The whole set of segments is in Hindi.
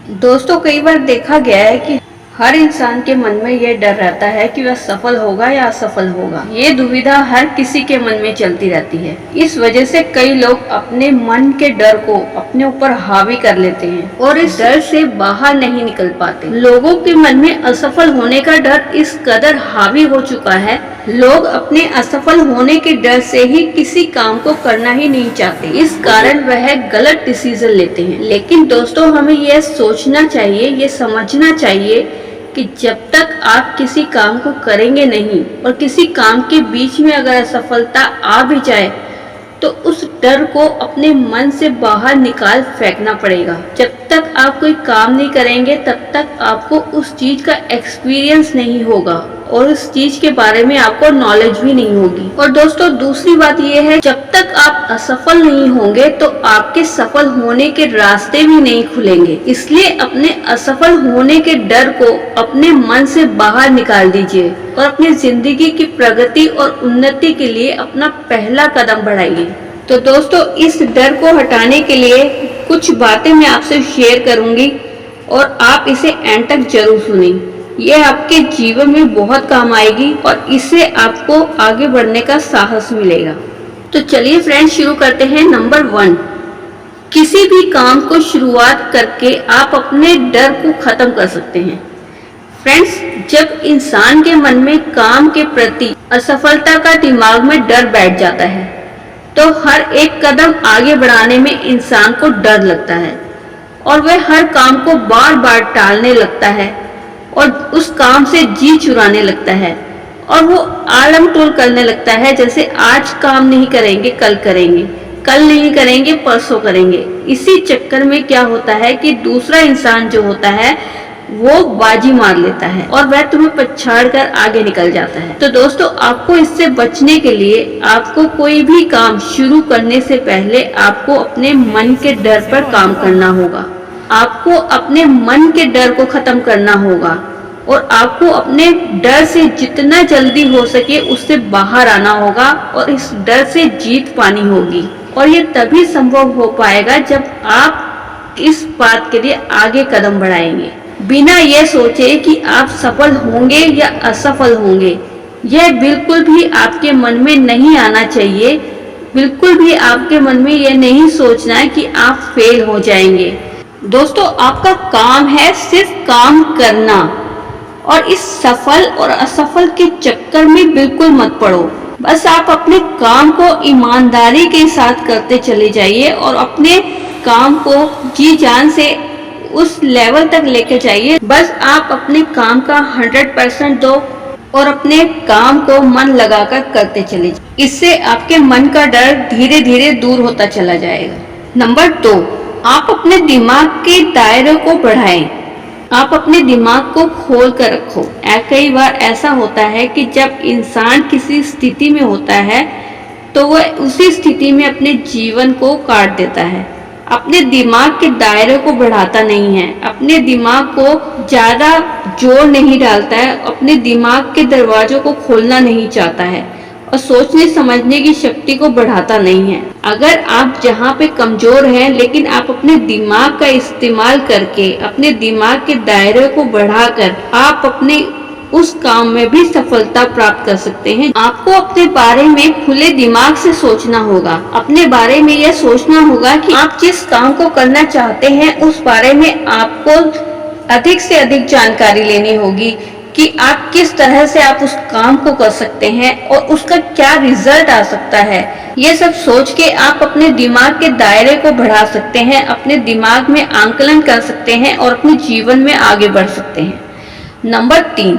दोस्तों, कई बार देखा गया है कि हर इंसान के मन में यह डर रहता है कि वह सफल होगा या असफल होगा। ये दुविधा हर किसी के मन में चलती रहती है। इस वजह से कई लोग अपने मन के डर को अपने ऊपर हावी कर लेते हैं और इस डर से बाहर नहीं निकल पाते। लोगों के मन में असफल होने का डर इस कदर हावी हो चुका है, लोग अपने असफल होने के डर से ही किसी काम को करना ही नहीं चाहते। इस कारण वह गलत डिसीजन लेते हैं। लेकिन दोस्तों, हमें यह सोचना चाहिए, ये समझना चाहिए कि जब तक आप किसी काम को करेंगे नहीं और किसी काम के बीच में अगर असफलता आ भी जाए तो उस डर को अपने मन से बाहर निकाल फेंकना पड़ेगा। जब तक आप कोई काम नहीं करेंगे तब तक आपको उस चीज का एक्सपीरियंस नहीं होगा और उस चीज के बारे में आपको नॉलेज भी नहीं होगी। और दोस्तों, दूसरी बात यह है, जब तक आप असफल नहीं होंगे तो आपके सफल होने के रास्ते भी नहीं खुलेंगे। इसलिए अपने असफल होने के डर को अपने मन से बाहर निकाल दीजिए और अपनी जिंदगी की प्रगति और उन्नति के लिए अपना पहला कदम बढ़ाइए। तो दोस्तों, इस डर को हटाने के लिए कुछ बातें मैं आपसे शेयर करूंगी और आप इसे एंड तक जरूर सुनें। यह आपके जीवन में बहुत काम आएगी और इससे आपको आगे बढ़ने का साहस मिलेगा। तो चलिए फ्रेंड्स, शुरू करते हैं। नंबर 1, किसी भी काम को शुरुआत करके आप अपने डर को खत्म कर सकते हैं। फ्रेंड्स, जब इंसान के मन में काम के प्रति असफलता का दिमाग में डर बैठ जाता है तो हर एक कदम आगे बढ़ाने में इंसान को डर लगता है और वह हर काम को बार बार टालने लगता है और उस काम से जी चुराने लगता है और वो आलम टोल करने लगता है, जैसे आज काम नहीं करेंगे कल करेंगे, कल नहीं करेंगे परसों करेंगे। इसी चक्कर में क्या होता है कि दूसरा इंसान जो होता है वो बाजी मार लेता है और वह तुम्हें पछाड़ कर आगे निकल जाता है। तो दोस्तों, आपको इससे बचने के लिए आपको कोई भी काम शुरू करने से पहले आपको अपने मन के डर पर काम करना होगा। आपको अपने मन के डर को खत्म करना होगा और आपको अपने डर से जितना जल्दी हो सके उससे बाहर आना होगा और इस डर से जीत पानी होगी। और ये तभी संभव हो पाएगा जब आप इस बात के लिए आगे कदम बढ़ाएंगे, बिना ये सोचे कि आप सफल होंगे या असफल होंगे। यह बिल्कुल भी आपके मन में नहीं आना चाहिए। बिल्कुल भी आपके मन में यह नहीं सोचना है कि आप फेल हो जाएंगे। दोस्तों, आपका काम है सिर्फ काम करना और इस सफल और असफल के चक्कर में बिल्कुल मत पड़ो। बस आप अपने काम को ईमानदारी के साथ करते चले जाइए और अपने काम को जी जान से उस लेवल तक लेके जाइए। बस आप अपने काम का 100% दो और अपने काम को मन लगाकर करते चले जाइए। इससे आपके मन का डर धीरे धीरे दूर होता चला जाएगा। नंबर 2, आप अपने दिमाग के दायरे को बढ़ाएं। आप अपने दिमाग को खोल कर रखो। कई बार ऐसा होता है कि जब इंसान किसी स्थिति में होता है तो वह उसी स्थिति में अपने जीवन को काट देता है, अपने दिमाग के दायरे को बढ़ाता नहीं है, अपने दिमाग को ज्यादा जोर नहीं डालता है, अपने दिमाग के दरवाजों को खोलना नहीं चाहता है और सोचने समझने की शक्ति को बढ़ाता नहीं है। अगर आप जहाँ पे कमजोर हैं लेकिन आप अपने दिमाग का इस्तेमाल करके अपने दिमाग के दायरे को बढ़ाकर आप अपने उस काम में भी सफलता प्राप्त कर सकते हैं। आपको अपने बारे में खुले दिमाग से सोचना होगा। अपने बारे में यह सोचना होगा कि आप जिस काम को करना चाहते हैं उस बारे में आपको अधिक से अधिक जानकारी लेनी होगी कि आप किस तरह से आप उस काम को कर सकते हैं और उसका क्या रिजल्ट आ सकता है। ये सब सोच के आप अपने दिमाग के दायरे को बढ़ा सकते हैं, अपने दिमाग में आंकलन कर सकते हैं और अपने जीवन में आगे बढ़ सकते हैं। नंबर 3,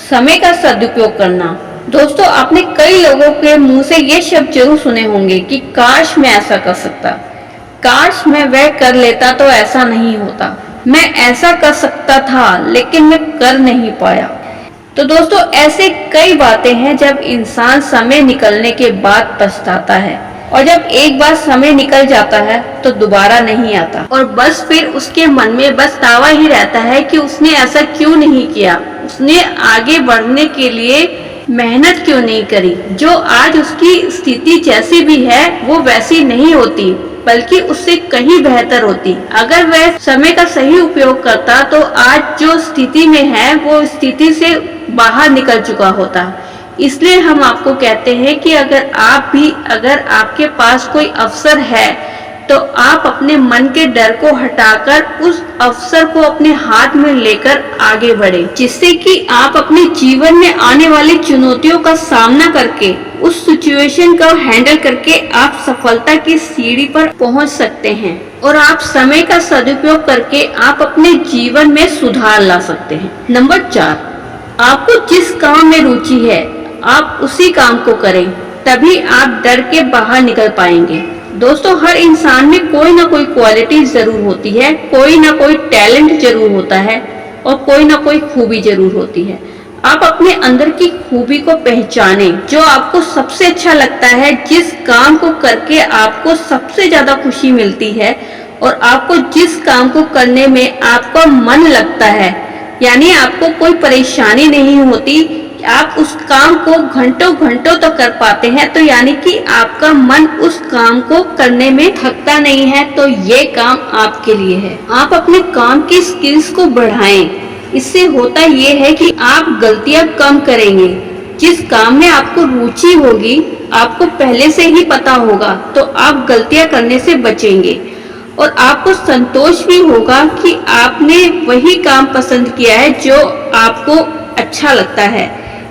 समय का सदुपयोग करना। दोस्तों, आपने कई लोगों के मुंह से ये शब्द जरूर सुने होंगे कि काश मैं ऐसा कर सकता, काश मैं वह कर लेता तो ऐसा नहीं होता, मैं ऐसा कर सकता था लेकिन मैं कर नहीं पाया। तो दोस्तों, ऐसे कई बातें हैं जब इंसान समय निकलने के बाद पछताता है और जब एक बार समय निकल जाता है तो दोबारा नहीं आता और बस फिर उसके मन में पछतावा ही रहता है कि उसने ऐसा क्यों नहीं किया, उसने आगे बढ़ने के लिए मेहनत क्यों नहीं करी। जो आज उसकी स्थिति जैसी भी है वो वैसी नहीं होती बल्कि उससे कहीं बेहतर होती। अगर वह समय का सही उपयोग करता तो आज जो स्थिति में है वो स्थिति से बाहर निकल चुका होता। इसलिए हम आपको कहते हैं कि अगर आपके पास कोई अवसर है तो आप अपने मन के डर को हटाकर उस अवसर को अपने हाथ में लेकर आगे बढ़े, जिससे कि आप अपने जीवन में आने वाली चुनौतियों का सामना करके उस सिचुएशन को हैंडल करके आप सफलता की सीढ़ी पर पहुंच सकते हैं और आप समय का सदुपयोग करके आप अपने जीवन में सुधार ला सकते हैं। नंबर 4, आपको जिस काम में रुचि है आप उसी काम को करें, तभी आप डर के बाहर निकल पाएंगे। दोस्तों, हर इंसान में कोई ना कोई क्वालिटी जरूर होती है, कोई ना कोई टैलेंट जरूर होता है और कोई ना कोई खूबी जरूर होती है। आप अपने अंदर की खूबी को पहचानें, जो आपको सबसे अच्छा लगता है, जिस काम को करके आपको सबसे ज्यादा खुशी मिलती है और आपको जिस काम को करने में आपका मन लगता है, यानी आपको कोई परेशानी नहीं होती, आप उस काम को घंटों घंटों तक कर पाते हैं, तो यानी कि आपका मन उस काम को करने में थकता नहीं है, तो ये काम आपके लिए है। आप अपने काम की स्किल्स को बढ़ाएं। इससे होता ये है कि आप गलतियां कम करेंगे। जिस काम में आपको रुचि होगी, आपको पहले से ही पता होगा, तो आप गलतियां करने से बचेंगे और आपको संतोष भी होगा कि आपने वही काम पसंद किया है जो आपको अच्छा लगता है,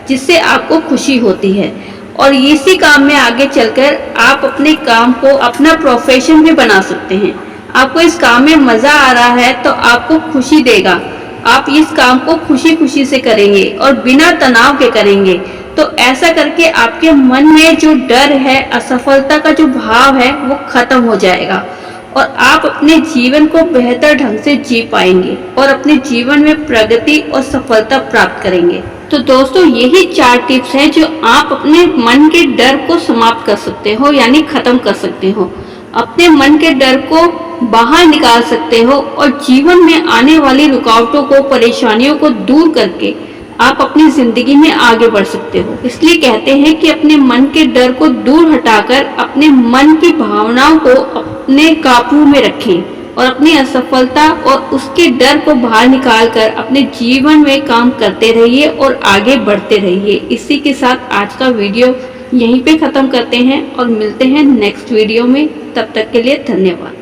जिससे आपको खुशी होती है। और इसी काम में आगे चलकर आप अपने काम को अपना प्रोफेशन भी बना सकते हैं। आपको इस काम में मजा आ रहा है तो आपको खुशी देगा, आप इस काम को खुशी खुशी से करेंगे और बिना तनाव के करेंगे। तो ऐसा करके आपके मन में जो डर है, असफलता का जो भाव है, वो खत्म हो जाएगा और आप अपने जीवन को बेहतर ढंग से जी पाएंगे और अपने जीवन में प्रगति और सफलता प्राप्त करेंगे। तो दोस्तों, यही 4 टिप्स हैं जो आप अपने मन के डर को समाप्त कर सकते हो, यानी खत्म कर सकते हो, अपने मन के डर को बाहर निकाल सकते हो और जीवन में आने वाली रुकावटों को, परेशानियों को दूर करके आप अपनी जिंदगी में आगे बढ़ सकते हो। इसलिए कहते हैं कि अपने मन के डर को दूर हटाकर अपने मन की भावनाओं को अपने काबू में रखें और अपनी असफलता और उसके डर को बाहर निकालकर अपने जीवन में काम करते रहिए और आगे बढ़ते रहिए। इसी के साथ आज का वीडियो यहीं पे खत्म करते हैं और मिलते हैं नेक्स्ट वीडियो में। तब तक के लिए धन्यवाद।